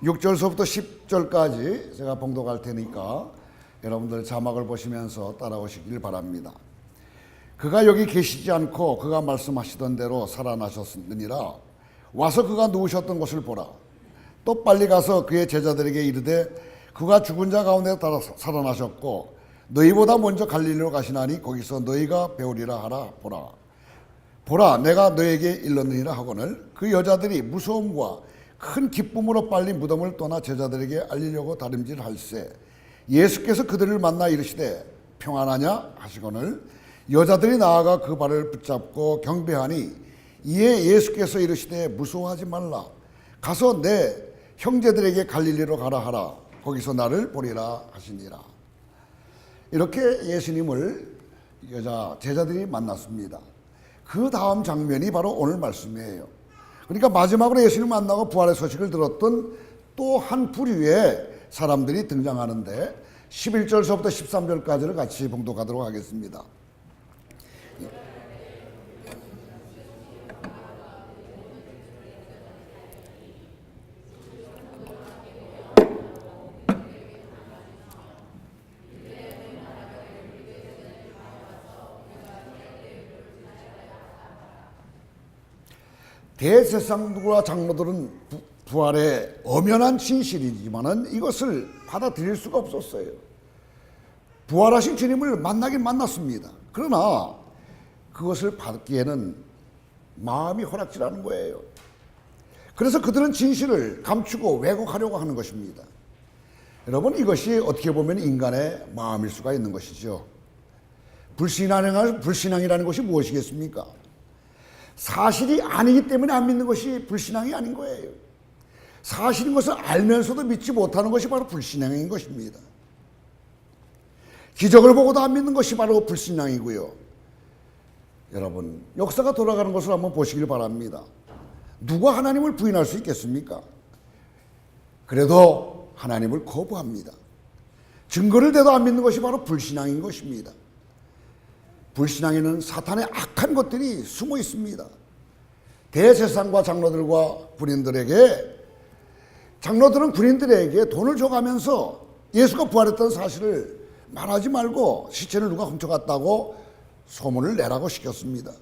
6절서부터 10절까지 제가 봉독할 테니까 여러분들 자막을 보시면서 따라오시길 바랍니다. 그가 여기 계시지 않고 그가 말씀하시던 대로 살아나셨느니라. 와서 그가 누우셨던 곳을 보라. 또 빨리 가서 그의 제자들에게 이르되 그가 죽은 자 가운데 살아나셨고 너희보다 먼저 갈릴리로 가시나니 거기서 너희가 배우리라 하라. 보라 내가 너에게 일렀느니라 하거늘 그 여자들이 무서움과 큰 기쁨으로 빨리 무덤을 떠나 제자들에게 알리려고 다름질할세. 예수께서 그들을 만나 이르시되 평안하냐 하시거늘 여자들이 나아가 그 발을 붙잡고 경배하니 이에 예수께서 이르시되 무서워하지 말라. 가서 내 형제들에게 갈릴리로 가라 하라. 거기서 나를 보리라 하시니라. 이렇게 예수님을 여자 제자들이 만났습니다. 그 다음 장면이 바로 오늘 말씀이에요. 그러니까 마지막으로 예수님을 만나고 부활의 소식을 들었던 또 한 부류의 사람들이 등장하는데 11절서부터 13절까지를 같이 봉독하도록 하겠습니다. 대제사장들과 장로들은 부활의 엄연한 진실이지만은 이것을 받아들일 수가 없었어요. 부활하신 주님을 만나긴 만났습니다. 그러나 그것을 받기에는 마음이 허락지라는 거예요. 그래서 그들은 진실을 감추고 왜곡하려고 하는 것입니다. 여러분, 이것이 어떻게 보면 인간의 마음일 수가 있는 것이죠. 불신앙이라는 것이 무엇이겠습니까? 사실이 아니기 때문에 안 믿는 것이 불신앙이 아닌 거예요. 사실인 것을 알면서도 믿지 못하는 것이 바로 불신앙인 것입니다. 기적을 보고도 안 믿는 것이 바로 불신앙이고요. 여러분, 역사가 돌아가는 것을 한번 보시길 바랍니다. 누가 하나님을 부인할 수 있겠습니까? 그래도 하나님을 거부합니다. 증거를 대도 안 믿는 것이 바로 불신앙인 것입니다. 불신앙에는 사탄의 악한 것들이 숨어 있습니다. 대제사장과 장로들과 군인들에게, 장로들은 군인들에게 돈을 줘가면서 예수가 부활했다는 사실을 말하지 말고 시체를 누가 훔쳐갔다고 소문을 내라고 시켰습니다.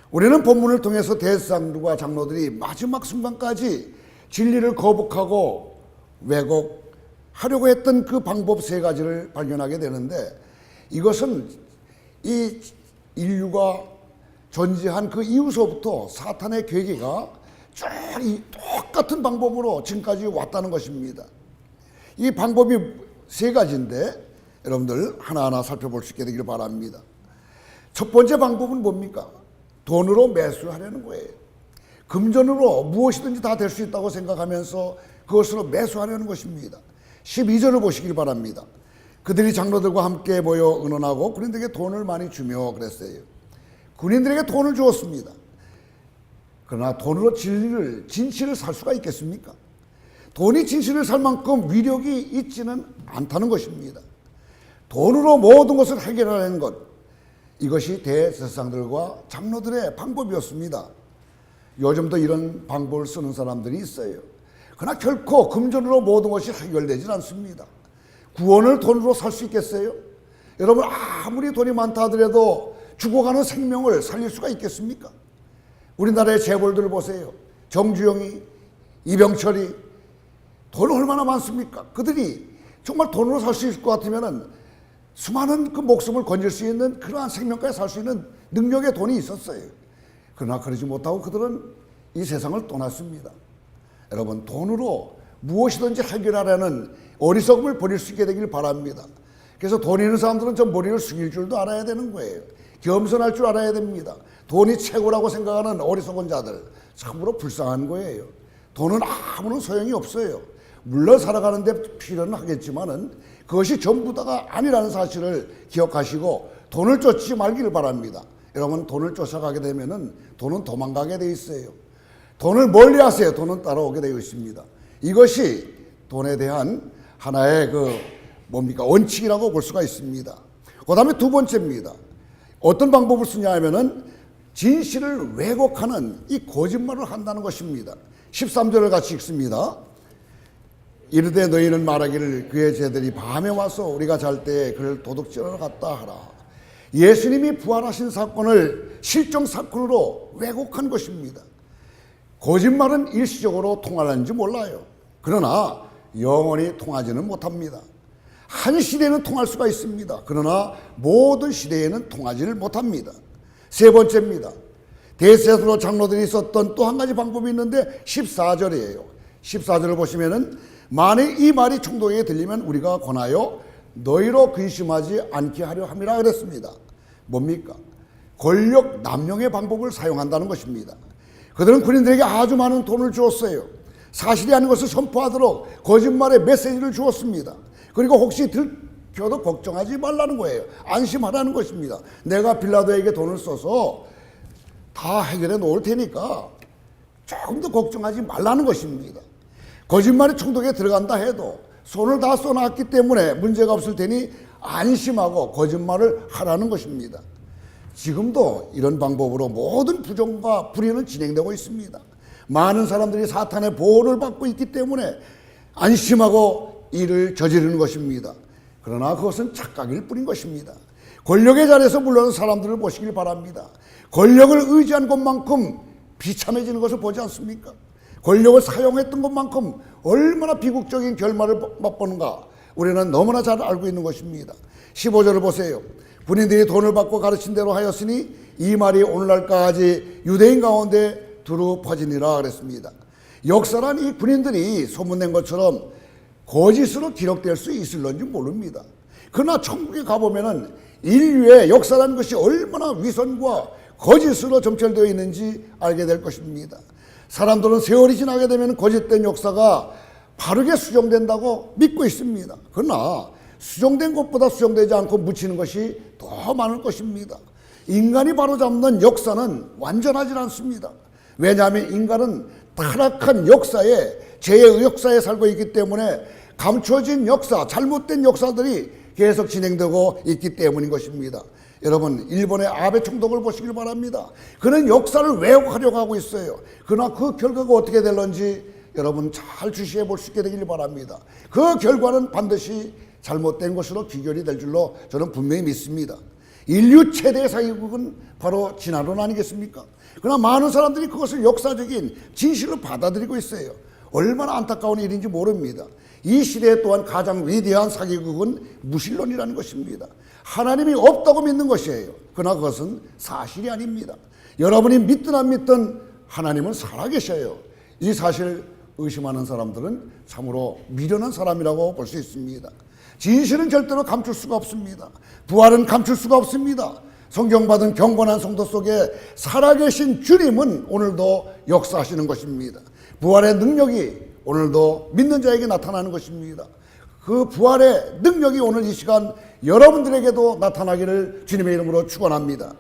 우리는 본문을 통해서 대제사장들과 장로들이 마지막 순간까지 진리를 거북하고 왜곡하려고 했던 그 방법 세 가지를 발견하게 되는데, 이것은 이 인류가 존재한 그 이후서부터 사탄의 괴계가 쭉 이 똑같은 방법으로 지금까지 왔다는 것입니다. 이 방법이 세 가지인데 여러분들 하나하나 살펴볼 수 있게 되기를 바랍니다. 첫 번째 방법은 뭡니까? 돈으로 매수하려는 거예요. 금전으로 무엇이든지 다 될 수 있다고 생각하면서 그것으로 매수하려는 것입니다. 12절을 보시길 바랍니다. 그들이 장로들과 함께 모여 의논하고 군인들에게 돈을 많이 주며 그랬어요. 군인들에게 돈을 주었습니다. 그러나 돈으로 진실을 살 수가 있겠습니까? 돈이 진실을 살 만큼 위력이 있지는 않다는 것입니다. 돈으로 모든 것을 해결하는 것, 이것이 대제사장들과 장로들의 방법이었습니다. 요즘도 이런 방법을 쓰는 사람들이 있어요. 그러나 결코 금전으로 모든 것이 해결되질 않습니다. 구원을 돈으로 살 수 있겠어요? 여러분, 아무리 돈이 많다 하더라도 죽어가는 생명을 살릴 수가 있겠습니까? 우리나라의 재벌들을 보세요. 정주영이, 이병철이 돈 얼마나 많습니까? 그들이 정말 돈으로 살 수 있을 것 같으면 수많은 그 목숨을 건질 수 있는 그러한 생명까지 살 수 있는 능력의 돈이 있었어요. 그러나 그러지 못하고 그들은 이 세상을 떠났습니다. 여러분, 돈으로 무엇이든지 해결하려는 어리석음을 버릴 수 있게 되길 바랍니다. 그래서 돈 있는 사람들은 좀 머리를 숙일 줄도 알아야 되는 거예요. 겸손할 줄 알아야 됩니다. 돈이 최고라고 생각하는 어리석은 자들, 참으로 불쌍한 거예요. 돈은 아무런 소용이 없어요. 물론 살아가는 데 필요는 하겠지만은 그것이 전부 다가 아니라는 사실을 기억하시고 돈을 쫓지 말기를 바랍니다. 여러분, 돈을 쫓아가게 되면은 돈은 도망가게 돼 있어요. 돈을 멀리 하세요. 돈은 따라오게 되어 있습니다. 이것이 돈에 대한 하나의 원칙이라고 볼 수가 있습니다. 그 다음에 두 번째입니다. 어떤 방법을 쓰냐 하면은 진실을 왜곡하는 이 거짓말을 한다는 것입니다. 13절을 같이 읽습니다. 이르되 너희는 말하기를 그의 제들이 밤에 와서 우리가 잘 때 그를 도둑질하러 갔다 하라. 예수님이 부활하신 사건을 실종 사건으로 왜곡한 것입니다. 거짓말은 일시적으로 통하는지 몰라요. 그러나 영원히 통하지는 못합니다. 한 시대는 통할 수가 있습니다. 그러나 모든 시대에는 통하지를 못합니다. 세 번째입니다. 대세로 장로들이 썼던 또 한 가지 방법이 있는데 14절이에요. 14절을 보시면은 만일 이 말이 총독에게 들리면 우리가 권하여 너희로 근심하지 않게 하려 함이라 그랬습니다. 뭡니까? 권력 남용의 방법을 사용한다는 것입니다. 그들은 군인들에게 아주 많은 돈을 주었어요. 사실이 아닌 것을 선포하도록 거짓말의 메시지를 주었습니다. 그리고 혹시 들켜도 걱정하지 말라는 거예요. 안심하라는 것입니다. 내가 빌라도에게 돈을 써서 다 해결해 놓을 테니까 조금 더 걱정하지 말라는 것입니다. 거짓말이 총독에 들어간다 해도 손을 다 써놨기 때문에 문제가 없을 테니 안심하고 거짓말을 하라는 것입니다. 지금도 이런 방법으로 모든 부정과 불의는 진행되고 있습니다. 많은 사람들이 사탄의 보호를 받고 있기 때문에 안심하고 일을 저지르는 것입니다. 그러나 그것은 착각일 뿐인 것입니다. 권력의 자리에서 물러난 사람들을 보시길 바랍니다. 권력을 의지한 것만큼 비참해지는 것을 보지 않습니까? 권력을 사용했던 것만큼 얼마나 비극적인 결말을 맛보는가 우리는 너무나 잘 알고 있는 것입니다. 15절을 보세요. 군인들이 돈을 받고 가르친 대로 하였으니 이 말이 오늘날까지 유대인 가운데 두루 퍼지니라 그랬습니다. 역사란 이 군인들이 소문낸 것처럼 거짓으로 기록될 수 있을런지 모릅니다. 그러나 천국에 가보면은 인류의 역사라는 것이 얼마나 위선과 거짓으로 점철되어 있는지 알게 될 것입니다. 사람들은 세월이 지나게 되면 거짓된 역사가 바르게 수정된다고 믿고 있습니다. 그러나 수정된 것보다 수정되지 않고 묻히는 것이 더 많을 것입니다. 인간이 바로잡는 역사는 완전하지 않습니다. 왜냐하면 인간은 타락한 역사에, 죄의 역사에 살고 있기 때문에 감춰진 역사, 잘못된 역사들이 계속 진행되고 있기 때문인 것입니다. 여러분, 일본의 아베 총독을 보시길 바랍니다. 그는 역사를 왜곡하려고 하고 있어요. 그러나 그 결과가 어떻게 될런지 여러분 잘 주시해 볼 수 있게 되길 바랍니다. 그 결과는 반드시 잘못된 것으로 귀결이 될 줄로 저는 분명히 믿습니다. 인류 최대의 사기국은 바로 진화론 아니겠습니까? 그러나 많은 사람들이 그것을 역사적인 진실로 받아들이고 있어요. 얼마나 안타까운 일인지 모릅니다. 이 시대 또한 가장 위대한 사기국은 무신론이라는 것입니다. 하나님이 없다고 믿는 것이에요. 그러나 그것은 사실이 아닙니다. 여러분이 믿든 안 믿든 하나님은 살아계셔요. 이 사실 의심하는 사람들은 참으로 미련한 사람이라고 볼 수 있습니다. 진실은 절대로 감출 수가 없습니다. 부활은 감출 수가 없습니다. 성경받은 경건한 성도 속에 살아계신 주님은 오늘도 역사하시는 것입니다. 부활의 능력이 오늘도 믿는 자에게 나타나는 것입니다. 그 부활의 능력이 오늘 이 시간 여러분들에게도 나타나기를 주님의 이름으로 축원합니다.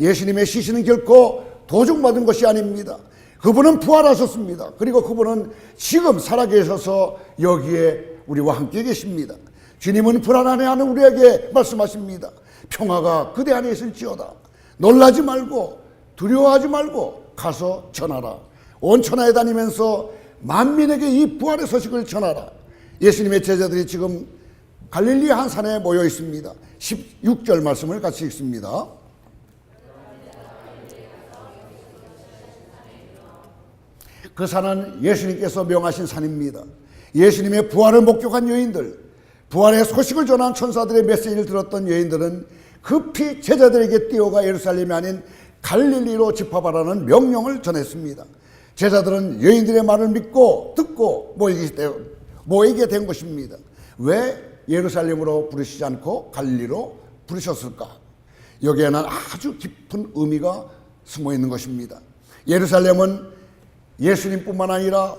예수님의 시신은 결코 도중받은 것이 아닙니다. 그분은 부활하셨습니다. 그리고 그분은 지금 살아계셔서 여기에 우리와 함께 계십니다. 주님은 불안해하는 우리에게 말씀하십니다. 평화가 그대 안에 있을지어다. 놀라지 말고 두려워하지 말고 가서 전하라. 온 천하에 다니면서 만민에게 이 부활의 소식을 전하라. 예수님의 제자들이 지금 갈릴리 한 산에 모여 있습니다. 16절 말씀을 같이 읽습니다. 그 산은 예수님께서 명하신 산입니다. 예수님의 부활을 목격한 여인들, 부활의 소식을 전한 천사들의 메시지를 들었던 여인들은 급히 제자들에게 뛰어가 예루살렘이 아닌 갈릴리로 집합하라는 명령을 전했습니다. 제자들은 여인들의 말을 믿고 듣고 모이게 된 것입니다. 왜 예루살렘으로 부르시지 않고 갈릴리로 부르셨을까? 여기에는 아주 깊은 의미가 숨어 있는 것입니다. 예루살렘은 예수님뿐만 아니라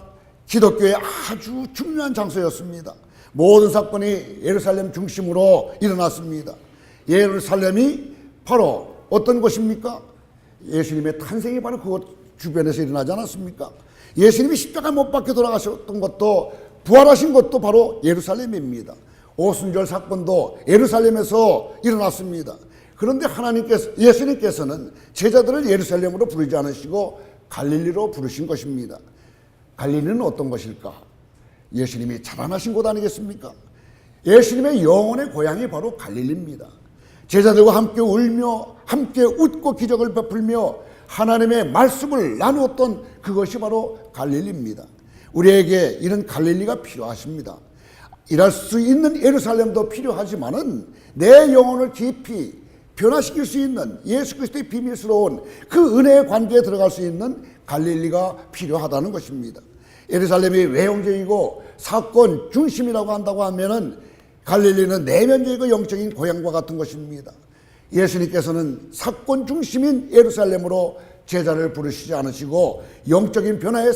기독교의 아주 중요한 장소였습니다. 모든 사건이 예루살렘 중심으로 일어났습니다. 예루살렘이 바로 어떤 곳입니까? 예수님의 탄생이 바로 그곳 주변에서 일어나지 않았습니까? 예수님이 십자가에 못 박혀 돌아가셨던 것도 부활하신 것도 바로 예루살렘입니다. 오순절 사건도 예루살렘에서 일어났습니다. 그런데 예수님께서는 제자들을 예루살렘으로 부르지 않으시고 갈릴리로 부르신 것입니다. 갈릴리는 어떤 것일까? 예수님이 자라나신 곳 아니겠습니까? 예수님의 영혼의 고향이 바로 갈릴리입니다. 제자들과 함께 울며 함께 웃고 기적을 베풀며 하나님의 말씀을 나누었던 그것이 바로 갈릴리입니다. 우리에게 이런 갈릴리가 필요하십니다. 일할 수 있는 예루살렘도 필요하지만은 내 영혼을 깊이 변화시킬 수 있는 예수 그리스도의 비밀스러운 그 은혜의 관계에 들어갈 수 있는 갈릴리가 필요하다는 것입니다. 예루살렘이 외형적이고 사건 중심이라고 한다고 하면은 갈릴리는 내면적이고 영적인 고향과 같은 것입니다. 예수님께서는 사건 중심인 예루살렘으로 제자를 부르시지 않으시고 영적인 변화의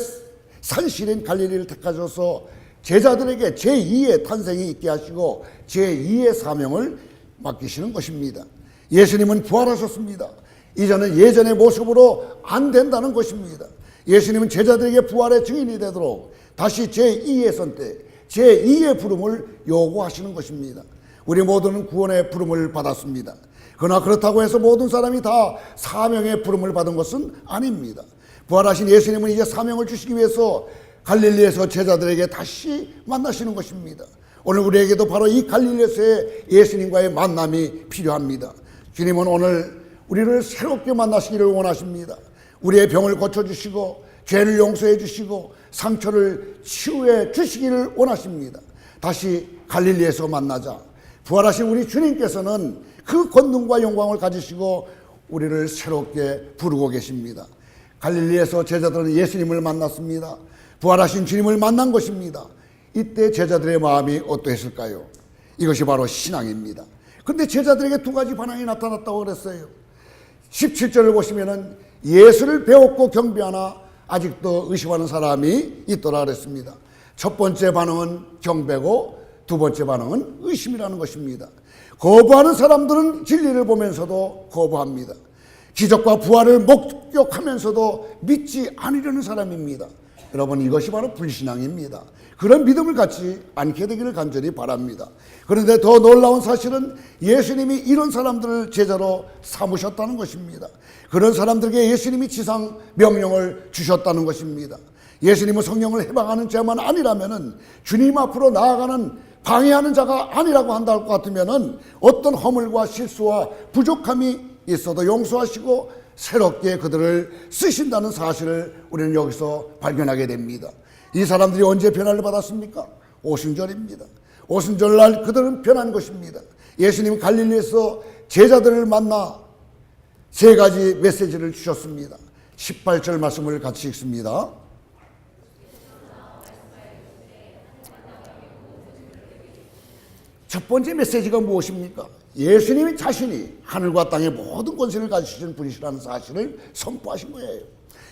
산실인 갈릴리를 택하셔서 제자들에게 제2의 탄생이 있게 하시고 제2의 사명을 맡기시는 것입니다. 예수님은 부활하셨습니다. 이제는 예전의 모습으로 안 된다는 것입니다. 예수님은 제자들에게 부활의 증인이 되도록 다시 제2의 선택, 제2의 부름을 요구하시는 것입니다. 우리 모두는 구원의 부름을 받았습니다. 그러나 그렇다고 해서 모든 사람이 다 사명의 부름을 받은 것은 아닙니다. 부활하신 예수님은 이제 사명을 주시기 위해서 갈릴리에서 제자들에게 다시 만나시는 것입니다. 오늘 우리에게도 바로 이 갈릴리에서의 예수님과의 만남이 필요합니다. 주님은 오늘 우리를 새롭게 만나시기를 원하십니다. 우리의 병을 고쳐주시고 죄를 용서해 주시고 상처를 치유해 주시기를 원하십니다. 다시 갈릴리에서 만나자. 부활하신 우리 주님께서는 그 권능과 영광을 가지시고 우리를 새롭게 부르고 계십니다. 갈릴리에서 제자들은 예수님을 만났습니다. 부활하신 주님을 만난 것입니다. 이때 제자들의 마음이 어떠했을까요? 이것이 바로 신앙입니다. 그런데 제자들에게 두 가지 반응이 나타났다고 그랬어요. 17절을 보시면은 예수를 배웠고 경배하나 아직도 의심하는 사람이 있더라 그랬습니다. 첫 번째 반응은 경배고 두 번째 반응은 의심이라는 것입니다. 거부하는 사람들은 진리를 보면서도 거부합니다. 기적과 부활을 목격하면서도 믿지 않으려는 사람입니다. 여러분, 이것이 바로 불신앙입니다. 그런 믿음을 갖지 않게 되기를 간절히 바랍니다. 그런데 더 놀라운 사실은 예수님이 이런 사람들을 제자로 삼으셨다는 것입니다. 그런 사람들에게 예수님이 지상 명령을 주셨다는 것입니다. 예수님은 성령을 해방하는 자만 아니라면은 주님 앞으로 나아가는 방해하는 자가 아니라고 한다 할 것 같으면은 어떤 허물과 실수와 부족함이 있어도 용서하시고 새롭게 그들을 쓰신다는 사실을 우리는 여기서 발견하게 됩니다. 이 사람들이 언제 변화를 받았습니까? 오순절입니다. 오순절날 그들은 변한 것입니다. 예수님 갈릴리에서 제자들을 만나 세 가지 메시지를 주셨습니다. 18절 말씀을 같이 읽습니다. 첫 번째 메시지가 무엇입니까? 예수님이 자신이 하늘과 땅의 모든 권세를 가지신 분이시라는 사실을 선포하신 거예요.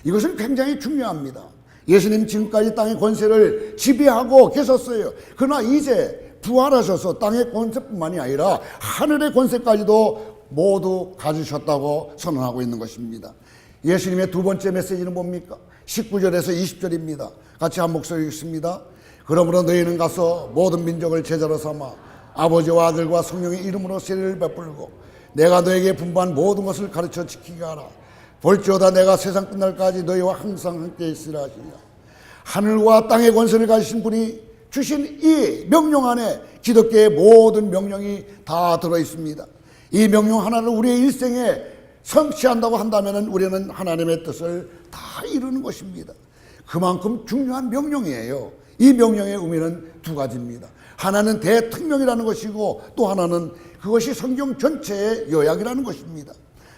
이것은 굉장히 중요합니다. 예수님 지금까지 땅의 권세를 지배하고 계셨어요. 그러나 이제 부활하셔서 땅의 권세뿐만이 아니라 하늘의 권세까지도 모두 가지셨다고 선언하고 있는 것입니다. 예수님의 두 번째 메시지는 뭡니까? 19절에서 20절입니다. 같이 한 목소리 읽습니다. 그러므로 너희는 가서 모든 민족을 제자로 삼아 아버지와 아들과 성령의 이름으로 세례를 베풀고 내가 너에게 분부한 모든 것을 가르쳐 지키게 하라. 볼지어다 내가 세상 끝날까지 너희와 항상 함께 있으라 하시니라. 하늘과 땅의 권세를 가지신 분이 주신 이 명령 안에 기독교의 모든 명령이 다 들어있습니다. 이 명령 하나를 우리의 일생에 성취한다고 한다면 우리는 하나님의 뜻을 다 이루는 것입니다. 그만큼 중요한 명령이에요. 이 명령의 의미는 두 가지입니다. 하나는 대특명이라는 것이고 또 하나는 그것이 성경 전체의 요약이라는 것입니다.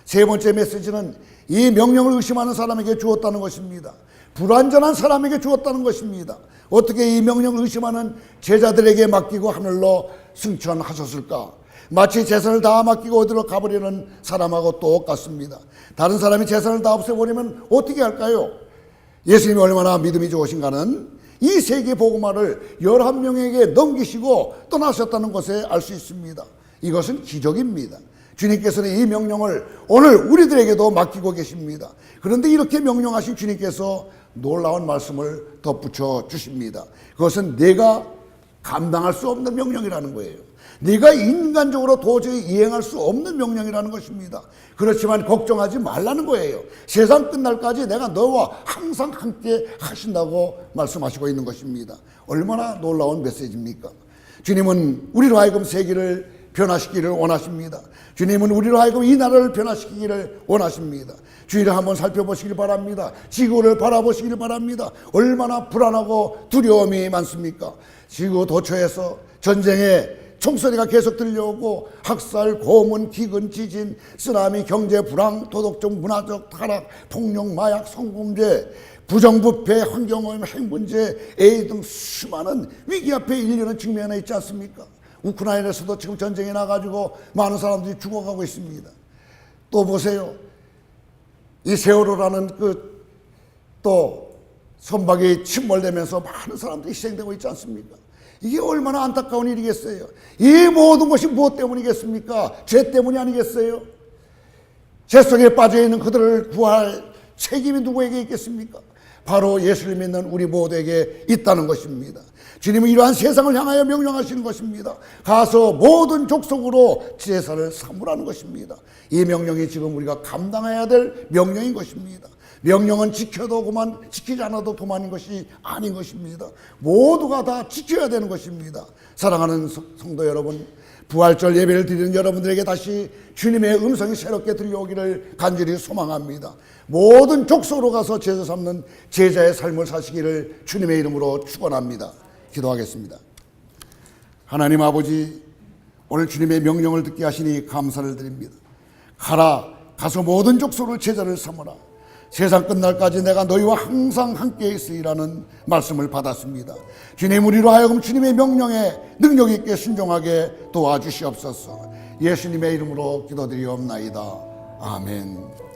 세 번째 메시지는 이 명령을 의심하는 사람에게 주었다는 것입니다. 불완전한 사람에게 주었다는 것입니다. 어떻게 이 명령을 의심하는 제자들에게 맡기고 하늘로 승천하셨을까? 마치 재산을 다 맡기고 어디로 가버리는 사람하고 똑같습니다. 다른 사람이 재산을 다 없애버리면 어떻게 할까요? 예수님이 얼마나 믿음이 좋으신가는 이 세계 복음화를 11명에게 넘기시고 떠나셨다는 것에 알 수 있습니다. 이것은 기적입니다. 주님께서는 이 명령을 오늘 우리들에게도 맡기고 계십니다. 그런데 이렇게 명령하신 주님께서 놀라운 말씀을 덧붙여 주십니다. 그것은 내가 감당할 수 없는 명령이라는 거예요. 네가 인간적으로 도저히 이행할 수 없는 명령이라는 것입니다. 그렇지만 걱정하지 말라는 거예요. 세상 끝날까지 내가 너와 항상 함께 하신다고 말씀하시고 있는 것입니다. 얼마나 놀라운 메시지입니까? 주님은 우리로 하여금 세계를 변화시키기를 원하십니다. 주님은 우리로 하여금 이 나라를 변화시키기를 원하십니다. 주위를 한번 살펴보시길 바랍니다. 지구를 바라보시길 바랍니다. 얼마나 불안하고 두려움이 많습니까? 지구 도처에서 전쟁에 총소리가 계속 들려오고 학살, 고문, 기근, 지진, 쓰나미, 경제 불황, 도덕적, 문화적 타락, 폭력, 마약, 성범죄, 부정부패, 환경오염, 핵문제, 에이드 등 수많은 위기 앞에 인류는 직면해 있지 않습니까? 우크라이나에서도 지금 전쟁이 나가지고 많은 사람들이 죽어가고 있습니다. 또 보세요. 이 세월호라는 또 선박이 침몰되면서 많은 사람들이 희생되고 있지 않습니까? 이게 얼마나 안타까운 일이겠어요. 이 모든 것이 무엇 때문이겠습니까? 죄 때문이 아니겠어요? 죄 속에 빠져있는 그들을 구할 책임이 누구에게 있겠습니까? 바로 예수를 믿는 우리 모두에게 있다는 것입니다. 주님은 이러한 세상을 향하여 명령하시는 것입니다. 가서 모든 족속으로 제사를 삼으라는 것입니다. 이 명령이 지금 우리가 감당해야 될 명령인 것입니다. 명령은 지켜도 그만, 지키지 않아도 그만인 것이 아닌 것입니다. 모두가 다 지켜야 되는 것입니다. 사랑하는 성도 여러분, 부활절 예배를 드리는 여러분들에게 다시 주님의 음성이 새롭게 들려오기를 간절히 소망합니다. 모든 족속으로 가서 제사 삼는 제자의 삶을 사시기를 주님의 이름으로 축원합니다. 기도하겠습니다. 하나님 아버지, 오늘 주님의 명령을 듣게 하시니 감사를 드립니다. 가서 모든 족속을 제자를 삼으라. 세상 끝날까지 내가 너희와 항상 함께 있으리라는 말씀을 받았습니다. 주님, 우리로 하여금 주님의 명령에 능력 있게 순종하게 도와주시옵소서. 예수님의 이름으로 기도드리옵나이다. 아멘.